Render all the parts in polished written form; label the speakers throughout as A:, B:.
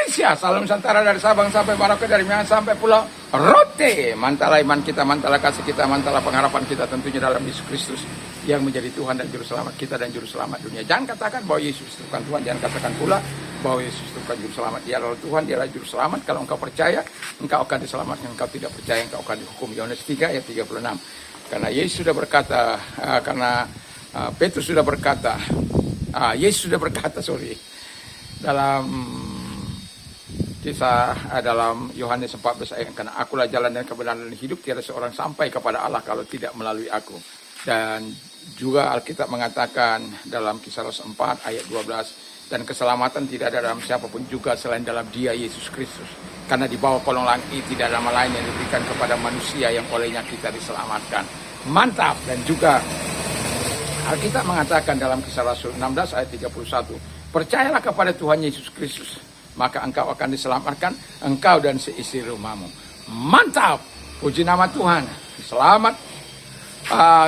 A: Indonesia, salam Nusantara dari Sabang sampai Merauke, dari Minang sampai Pulau Rote. Mantalah iman kita, mantalah kasih kita, mantalah pengharapan kita tentunya dalam Yesus Kristus yang menjadi Tuhan dan Juru Selamat kita dan Juru Selamat dunia. Jangan katakan bahwa Yesus itu bukan Tuhan, jangan katakan pula bahwa Yesus itu bukan Juru Selamat. Dia adalah Tuhan, dia adalah Juru Selamat. Kalau engkau percaya, engkau akan diselamatkan. Engkau tidak percaya, engkau akan dihukum. Yohanes 3 ayat 36. Karena Yesus sudah berkata, Petrus sudah berkata, Yesus sudah berkata, dalam kisah dalam Yohanes 14 ayat, karena akulah jalan dan kebenaran dan hidup, tiada seorang sampai kepada Allah kalau tidak melalui aku. Dan juga Alkitab mengatakan dalam Kisah Rasul 4 ayat 12, dan keselamatan tidak ada dalam siapapun juga selain dalam Dia Yesus Kristus. Karena di bawah kolong langit tidak ada nama lain yang diberikan kepada manusia yang olehnya kita diselamatkan. Mantap. Dan juga Alkitab mengatakan dalam Kisah Rasul 16 ayat 31, percayalah kepada Tuhan Yesus Kristus, maka engkau akan diselamatkan, engkau dan seisi rumahmu. Mantap. Puji nama Tuhan. Selamat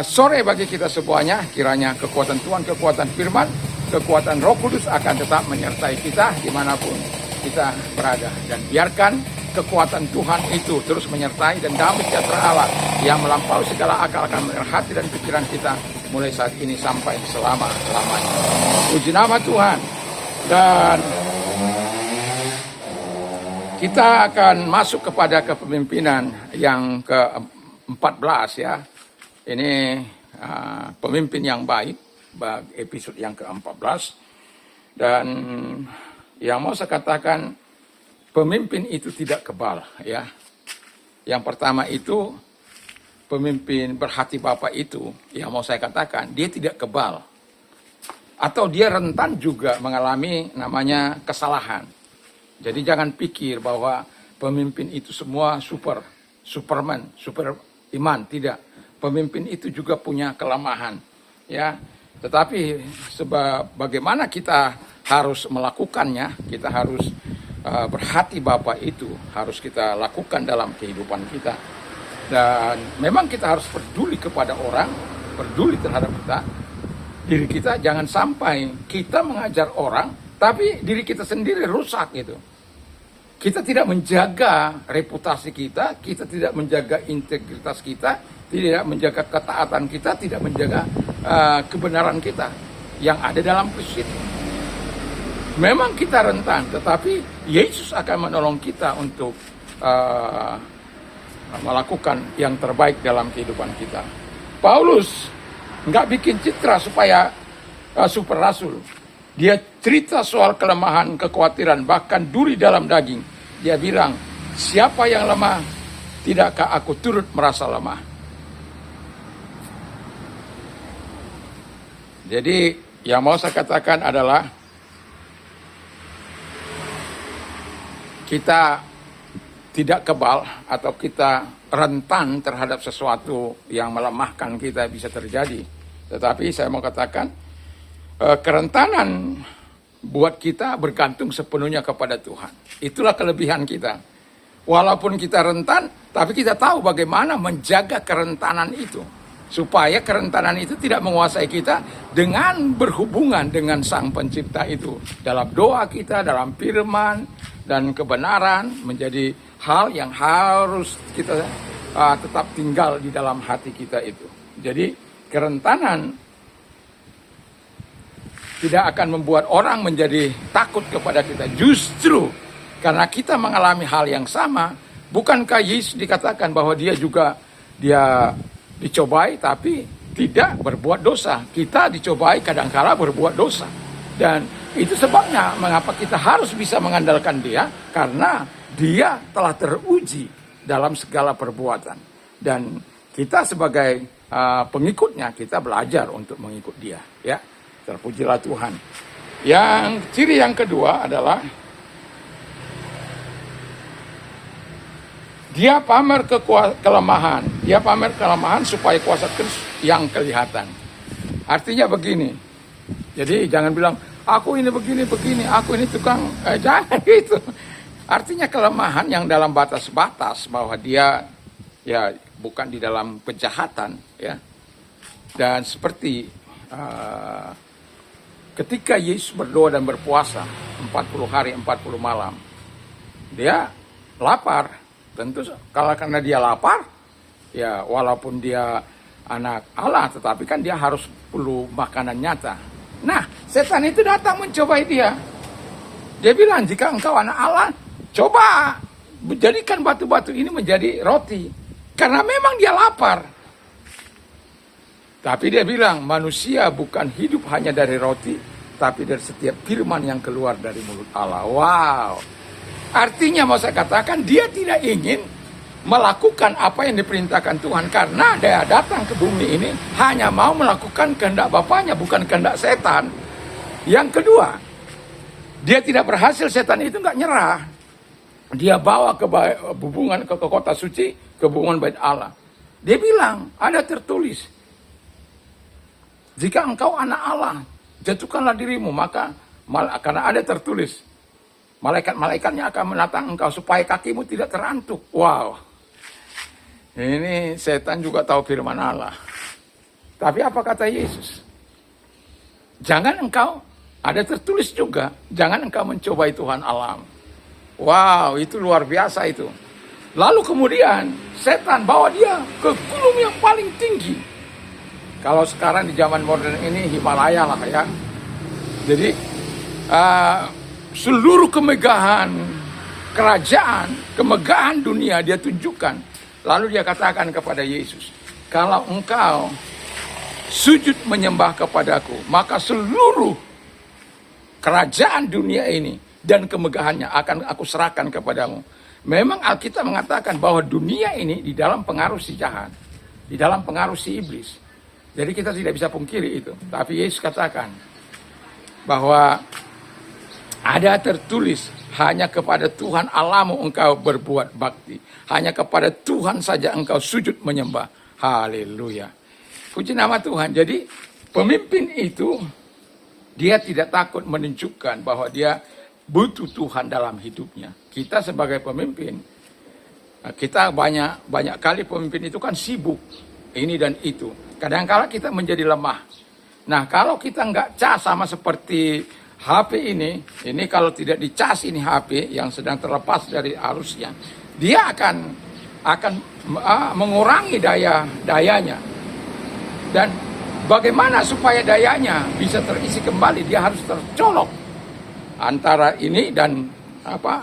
A: sore bagi kita semuanya. Kiranya kekuatan Tuhan, kekuatan firman, kekuatan Roh Kudus akan tetap menyertai kita dimanapun kita berada. Dan biarkan kekuatan Tuhan itu terus menyertai, dan damai sejahtera Allah yang melampaui segala akal akan menyertai hati dan pikiran kita mulai saat ini sampai selama-lamanya. Puji nama Tuhan. Dan kita akan masuk kepada kepemimpinan yang ke-14 ya. Ini pemimpin yang baik, episode yang ke-14. Dan yang mau saya katakan, pemimpin itu tidak kebal ya. Yang pertama itu, pemimpin berhati Bapa itu, yang mau saya katakan, dia tidak kebal. Atau dia rentan juga mengalami namanya kesalahan. Jadi jangan pikir bahwa pemimpin itu semua superman, super iman, tidak. Pemimpin itu juga punya kelemahan, ya. Tetapi bagaimana kita harus melakukannya, kita harus berhati Bapa itu harus kita lakukan dalam kehidupan kita. Dan memang kita harus peduli kepada orang, peduli terhadap diri kita. Jangan sampai kita mengajar orang, tapi diri kita sendiri rusak gitu. Kita tidak menjaga reputasi kita, kita tidak menjaga integritas kita, tidak menjaga ketaatan kita, tidak menjaga kebenaran kita yang ada dalam Kristus itu. Memang kita rentan, tetapi Yesus akan menolong kita untuk melakukan yang terbaik dalam kehidupan kita. Paulus nggak bikin citra supaya super rasul. Dia cerita soal kelemahan, kekhawatiran, bahkan duri dalam daging. Dia bilang, siapa yang lemah, tidakkah aku turut merasa lemah? Jadi yang mau saya katakan adalah, kita tidak kebal atau kita rentan terhadap sesuatu yang melemahkan kita bisa terjadi. Tetapi saya mau katakan, kerentanan buat kita bergantung sepenuhnya kepada Tuhan. Itulah kelebihan kita. Walaupun kita rentan, tapi kita tahu bagaimana menjaga kerentanan itu. Supaya kerentanan itu tidak menguasai kita dengan berhubungan dengan Sang Pencipta itu. Dalam doa kita, dalam firman, dan kebenaran menjadi hal yang harus kita tetap tinggal di dalam hati kita itu. Jadi kerentanan tidak akan membuat orang menjadi takut kepada kita. Justru karena kita mengalami hal yang sama, bukankah Yesus dikatakan bahwa dia dicobai tapi tidak berbuat dosa. Kita dicobai kadang-kala berbuat dosa. Dan itu sebabnya mengapa kita harus bisa mengandalkan dia, karena dia telah teruji dalam segala perbuatan. Dan kita sebagai pengikutnya, kita belajar untuk mengikut dia, ya. Terpujilah Tuhan. Yang ciri yang kedua adalah dia pamer kelemahan. Dia pamer kelemahan supaya kuasa Kristus yang kelihatan. Artinya begini. Jadi jangan bilang, aku ini begini, aku ini tukang. Jangan gitu. Artinya kelemahan yang dalam batas-batas, bahwa dia ya bukan di dalam kejahatan, ya. Dan seperti ketika Yesus berdoa dan berpuasa 40 hari 40 malam, dia lapar. Tentu kalau karena dia lapar, ya walaupun dia anak Allah, tetapi kan dia harus perlu makanan nyata. Nah, setan itu datang mencobai dia. Dia bilang, jika engkau anak Allah, coba jadikan batu-batu ini menjadi roti. Karena memang dia lapar. Tapi dia bilang, manusia bukan hidup hanya dari roti, tapi dari setiap firman yang keluar dari mulut Allah. Wow. Artinya mau saya katakan, dia tidak ingin melakukan apa yang diperintahkan Tuhan. Karena dia datang ke bumi ini hanya mau melakukan kehendak Bapaknya, bukan kehendak setan. Yang kedua, dia tidak berhasil, setan itu nggak nyerah. Dia bawa ke hubungan ke kota suci, ke hubungan bait Allah. Dia bilang, ada tertulis, jika engkau anak Allah, jatuhkanlah dirimu, maka karena ada tertulis, malaikat-malaikatnya akan menatang engkau supaya kakimu tidak terantuk. Wow. Ini setan juga tahu firman Allah. Tapi apa kata Yesus? Jangan engkau, ada tertulis juga, jangan engkau mencobai Tuhan Allah. Wow, itu luar biasa itu. Lalu kemudian setan bawa dia ke gunung yang paling tinggi. Kalau sekarang di zaman modern ini Himalaya lah ya. Jadi seluruh kemegahan kerajaan, kemegahan dunia dia tunjukkan. Lalu dia katakan kepada Yesus, kalau engkau sujud menyembah kepadaku, maka seluruh kerajaan dunia ini dan kemegahannya akan aku serahkan kepadamu. Memang Alkitab mengatakan bahwa dunia ini di dalam pengaruh si jahat, di dalam pengaruh si iblis. Jadi kita tidak bisa pungkiri itu. Tapi Yesus katakan bahwa ada tertulis, hanya kepada Tuhan Allahmu engkau berbuat bakti. Hanya kepada Tuhan saja engkau sujud menyembah. Haleluya. Puji nama Tuhan. Jadi pemimpin itu, dia tidak takut menunjukkan bahwa dia butuh Tuhan dalam hidupnya. Kita sebagai pemimpin, kita banyak kali pemimpin itu kan sibuk. Ini dan itu. Kadang-kala kita menjadi lemah. Nah, kalau kita nggak cas sama seperti HP ini kalau tidak dicas ini HP yang sedang terlepas dari arusnya, dia akan mengurangi dayanya. Dan bagaimana supaya dayanya bisa terisi kembali? Dia harus tercolok antara ini dan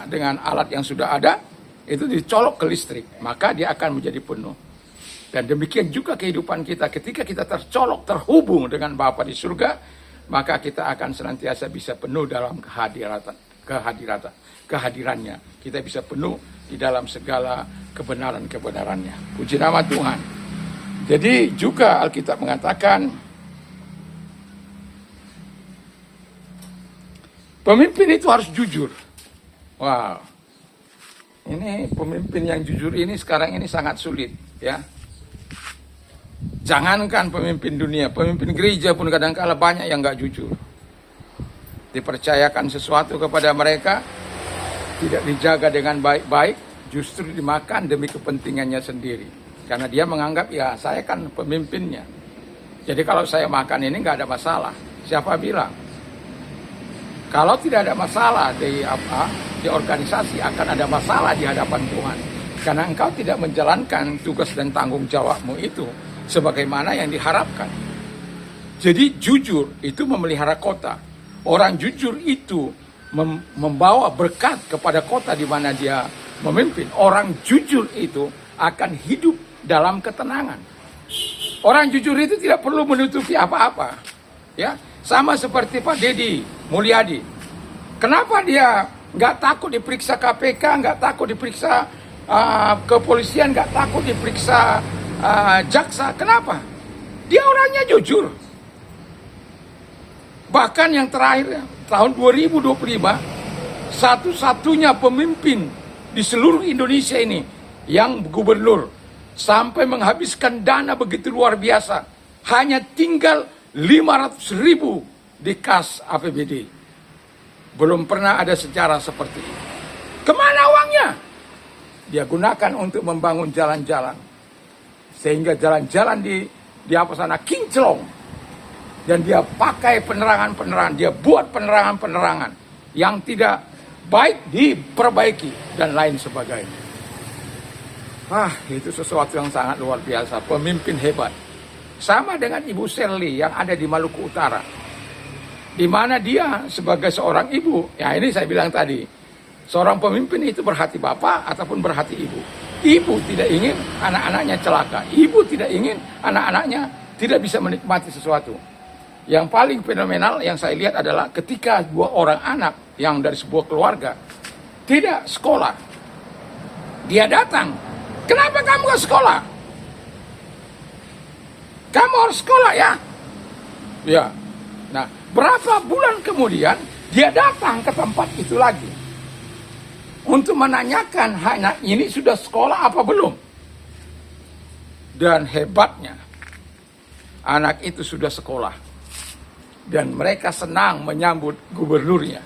A: dengan alat yang sudah ada, itu dicolok ke listrik, maka dia akan menjadi penuh. Dan demikian juga kehidupan kita. Ketika kita tercolok, terhubung dengan Bapa di surga, maka kita akan senantiasa bisa penuh dalam kehadirannya. Kita bisa penuh di dalam segala kebenaran-kebenarannya. Puji nama Tuhan. Jadi juga Alkitab mengatakan, pemimpin itu harus jujur. Wow. Ini pemimpin yang jujur ini sekarang ini sangat sulit, ya. Jangankan pemimpin dunia, pemimpin gereja pun kadang-kala banyak yang nggak jujur. Dipercayakan sesuatu kepada mereka, tidak dijaga dengan baik-baik, justru dimakan demi kepentingannya sendiri. Karena dia menganggap, ya saya kan pemimpinnya. Jadi kalau saya makan ini nggak ada masalah. Siapa bilang? Kalau tidak ada masalah di organisasi, akan ada masalah di hadapan Tuhan. Karena engkau tidak menjalankan tugas dan tanggung jawabmu itu sebagaimana yang diharapkan. Jadi jujur itu memelihara kota. Orang jujur itu membawa berkat kepada kota di mana dia memimpin. Orang jujur itu akan hidup dalam ketenangan. Orang jujur itu tidak perlu menutupi apa-apa. Ya, sama seperti Pak Dedi Mulyadi. Kenapa dia nggak takut diperiksa KPK, nggak takut diperiksa kepolisian, nggak takut diperiksa jaksa? Kenapa? Dia orangnya jujur. Bahkan yang terakhir tahun 2025, satu-satunya pemimpin di seluruh Indonesia ini yang gubernur sampai menghabiskan dana begitu luar biasa, hanya tinggal 500.000 di kas APBD. Belum pernah ada sejarah seperti ini. Kemana uangnya? Dia gunakan untuk membangun jalan-jalan, sehingga jalan-jalan di apa sana kinclong. Dan dia pakai penerangan-penerangan, dia buat penerangan-penerangan yang tidak baik diperbaiki, dan lain sebagainya. Itu sesuatu yang sangat luar biasa, pemimpin hebat. Sama dengan Ibu Shirley yang ada di Maluku Utara, di mana dia sebagai seorang ibu, ya ini saya bilang tadi, seorang pemimpin itu berhati bapak ataupun berhati ibu. Ibu tidak ingin anak-anaknya celaka, ibu tidak ingin anak-anaknya tidak bisa menikmati sesuatu. Yang paling fenomenal yang saya lihat adalah ketika dua orang anak yang dari sebuah keluarga tidak sekolah, dia datang, kenapa kamu gak sekolah? Kamu harus sekolah ya. Ya. Nah, berapa bulan kemudian dia datang ke tempat itu lagi untuk menanyakan anak ini sudah sekolah apa belum. Dan hebatnya, anak itu sudah sekolah. Dan mereka senang menyambut gubernurnya.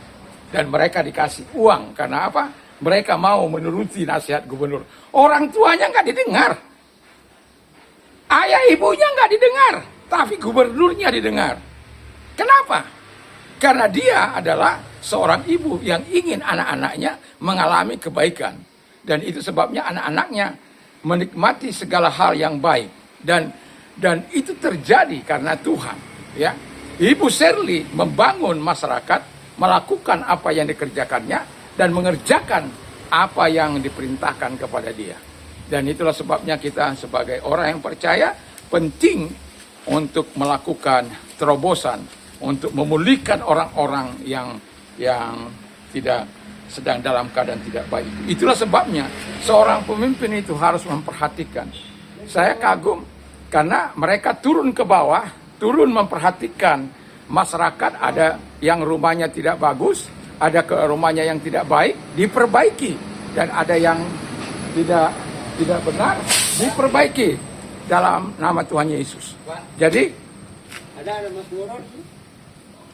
A: Dan mereka dikasih uang. Karena apa? Mereka mau menuruti nasihat gubernur. Orang tuanya nggak didengar. Ayah ibunya nggak didengar. Tapi gubernurnya didengar. Kenapa? Karena dia adalah seorang ibu yang ingin anak-anaknya mengalami kebaikan. Dan itu sebabnya anak-anaknya menikmati segala hal yang baik. Dan itu terjadi karena Tuhan. Ya, Ibu Shirley membangun masyarakat, melakukan apa yang dikerjakannya, dan mengerjakan apa yang diperintahkan kepada dia. Dan itulah sebabnya kita sebagai orang yang percaya penting untuk melakukan terobosan, untuk memulihkan orang-orang yang tidak sedang dalam keadaan tidak baik. Itulah sebabnya seorang pemimpin itu harus memperhatikan. Saya kagum karena mereka turun ke bawah, turun memperhatikan masyarakat, ada yang rumahnya tidak bagus, ada ke rumahnya yang tidak baik, diperbaiki, dan ada yang tidak benar, diperbaiki dalam nama Tuhan Yesus. Jadi
B: ada Mas Nurul?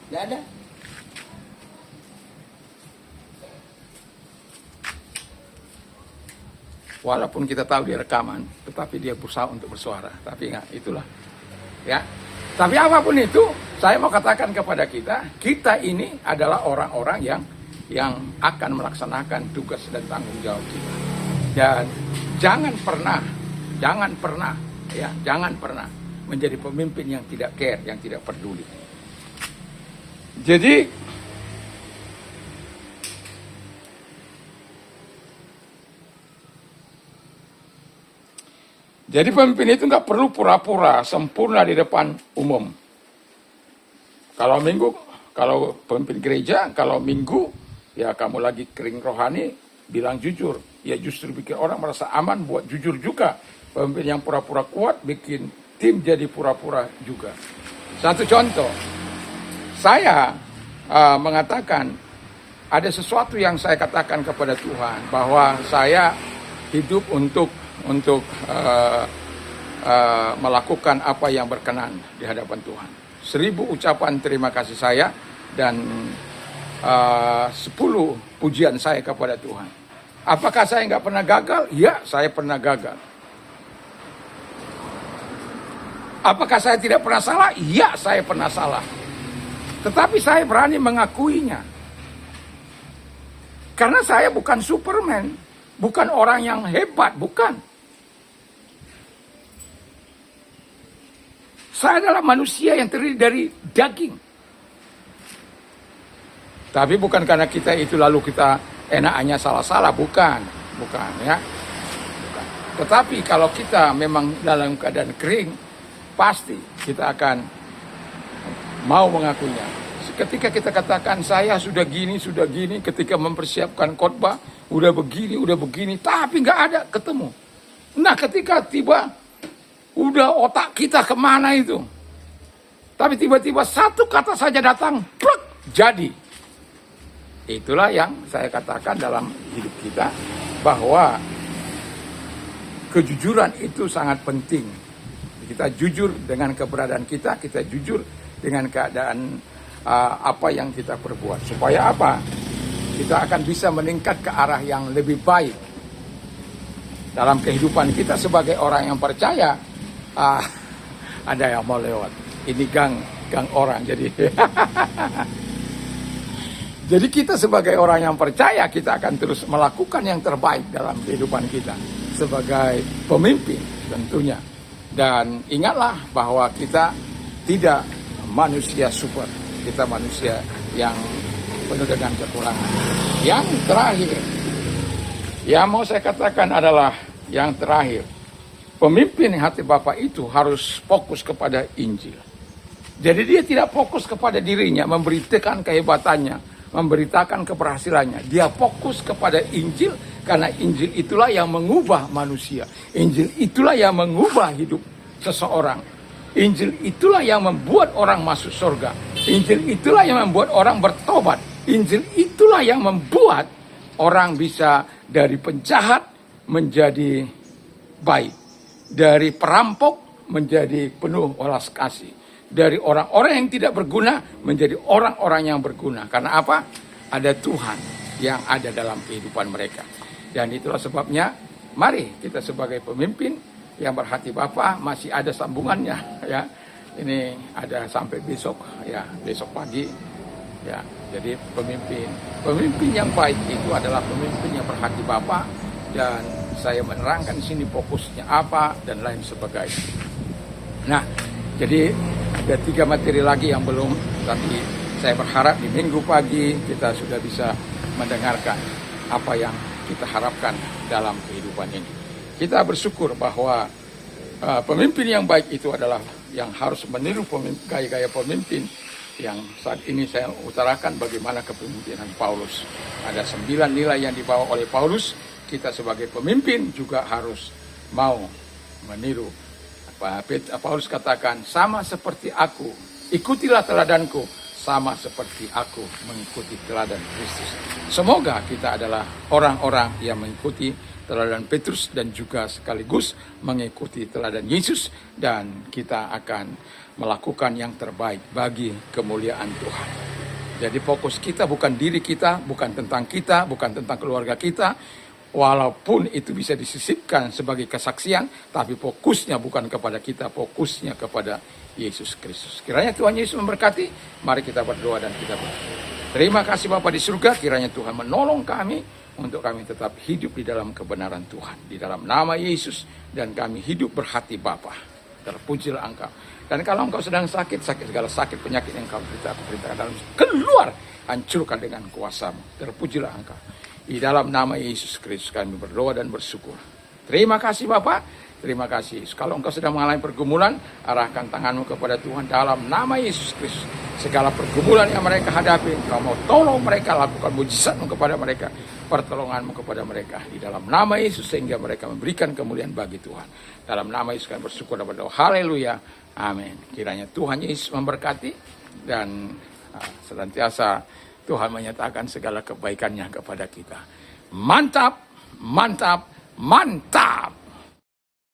B: Tidak ada.
A: Walaupun kita tahu dia rekaman, tetapi dia berusaha untuk bersuara. Tapi enggak, itulah. Ya. Tapi apapun itu, saya mau katakan kepada kita ini adalah orang-orang yang akan melaksanakan tugas dan tanggung jawab kita. Dan jangan pernah menjadi pemimpin yang tidak care, yang tidak peduli. Jadi pemimpin itu nggak perlu pura-pura sempurna di depan umum. Kalau pemimpin gereja, kalau minggu, ya kamu lagi kering rohani, bilang jujur. Ya justru bikin orang merasa aman buat jujur juga. Pemimpin yang pura-pura kuat bikin tim jadi pura-pura juga. Satu contoh, saya mengatakan ada sesuatu yang saya katakan kepada Tuhan, bahwa saya hidup untuk melakukan apa yang berkenan di hadapan Tuhan. 1000 ucapan terima kasih saya dan 10 pujian saya kepada Tuhan. Apakah saya nggak pernah gagal? Ya, saya pernah gagal. Apakah saya tidak pernah salah? Ya, saya pernah salah. Tetapi saya berani mengakuinya. Karena saya bukan Superman, bukan orang yang hebat, bukan. Saya adalah manusia yang terdiri dari daging. Tapi bukan karena kita itu lalu kita enaknya salah-salah, bukan ya. Bukan. Tetapi kalau kita memang dalam keadaan kering, pasti kita akan mau mengakuinya. Ketika kita katakan saya sudah gini, ketika mempersiapkan khotbah, udah begini, tapi nggak ada ketemu. Nah, ketika tiba, udah otak kita kemana itu? Tapi tiba-tiba satu kata saja datang, pluk, jadi. Itulah yang saya katakan dalam hidup kita, bahwa kejujuran itu sangat penting. Kita jujur dengan keberadaan kita jujur dengan keadaan apa yang kita perbuat. Supaya apa? Kita akan bisa meningkat ke arah yang lebih baik. Dalam kehidupan kita sebagai orang yang percaya, ada yang mau lewat. Ini gang orang jadi. Jadi kita sebagai orang yang percaya, kita akan terus melakukan yang terbaik dalam kehidupan kita sebagai pemimpin tentunya. Dan ingatlah bahwa kita tidak manusia super, kita manusia yang penuh dengan kekurangan. Yang terakhir, yang mau saya katakan adalah yang terakhir, pemimpin hati Bapa itu harus fokus kepada Injil. Jadi dia tidak fokus kepada dirinya, memberitakan kehebatannya, memberitakan keberhasilannya. Dia fokus kepada Injil, karena Injil itulah yang mengubah manusia. Injil itulah yang mengubah hidup seseorang. Injil itulah yang membuat orang masuk surga. Injil itulah yang membuat orang bertobat. Injil itulah yang membuat orang bisa dari penjahat menjadi baik. Dari perampok menjadi penuh welas kasih. Dari orang-orang yang tidak berguna menjadi orang-orang yang berguna. Karena apa? Ada Tuhan yang ada dalam kehidupan mereka. Dan itulah sebabnya, mari kita sebagai pemimpin yang berhati Bapa, masih ada sambungannya ya. Ini ada sampai besok ya, besok pagi ya. Jadi pemimpin yang baik itu adalah pemimpin yang berhati Bapa, dan saya menerangkan di sini fokusnya apa dan lain sebagainya. Nah, jadi ada 3 materi lagi yang belum, tapi saya berharap di minggu pagi kita sudah bisa mendengarkan apa yang kita harapkan dalam kehidupan ini. Kita bersyukur bahwa pemimpin yang baik itu adalah yang harus meniru gaya-gaya pemimpin yang saat ini saya utarakan, bagaimana kepemimpinan Paulus. Ada 9 nilai yang dibawa oleh Paulus. Kita sebagai pemimpin juga harus mau meniru. Paulus katakan, sama seperti aku, ikutilah teladanku, sama seperti aku mengikuti teladan Kristus. Semoga kita adalah orang-orang yang mengikuti teladan Petrus dan juga sekaligus mengikuti teladan Yesus, dan kita akan melakukan yang terbaik bagi kemuliaan Tuhan. Jadi fokus kita bukan diri kita, bukan tentang kita, bukan tentang keluarga kita, walaupun itu bisa disisipkan sebagai kesaksian, tapi fokusnya bukan kepada kita, fokusnya kepada Yesus Kristus. Kiranya Tuhan Yesus memberkati. Mari kita berdoa dan kita berdoa. Terima kasih Bapa di surga, kiranya Tuhan menolong kami untuk kami tetap hidup di dalam kebenaran Tuhan. Di dalam nama Yesus, dan kami hidup berhati Bapa. Terpujilah Engkau. Dan kalau Engkau sedang sakit segala sakit penyakit yang Engkau beritakan, aku perintahkan dalam keluar, hancurkan dengan kuasa-Mu. Terpujilah Engkau. Di dalam nama Yesus Kristus kami berdoa dan bersyukur. Terima kasih Bapak. Terima kasih. Kalau engkau sedang mengalami pergumulan, arahkan tanganmu kepada Tuhan dalam nama Yesus Kristus. Segala pergumulan yang mereka hadapi, engkau mau tolong mereka, lakukan mujizatmu kepada mereka, pertolonganmu kepada mereka. Di dalam nama Yesus, sehingga mereka memberikan kemuliaan bagi Tuhan. Dalam nama Yesus kami bersyukur dan berdoa. Haleluya. Amin. Kiranya Tuhan Yesus memberkati, dan senantiasa Tuhan menyatakan segala kebaikannya kepada kita. Mantap, mantap, mantap.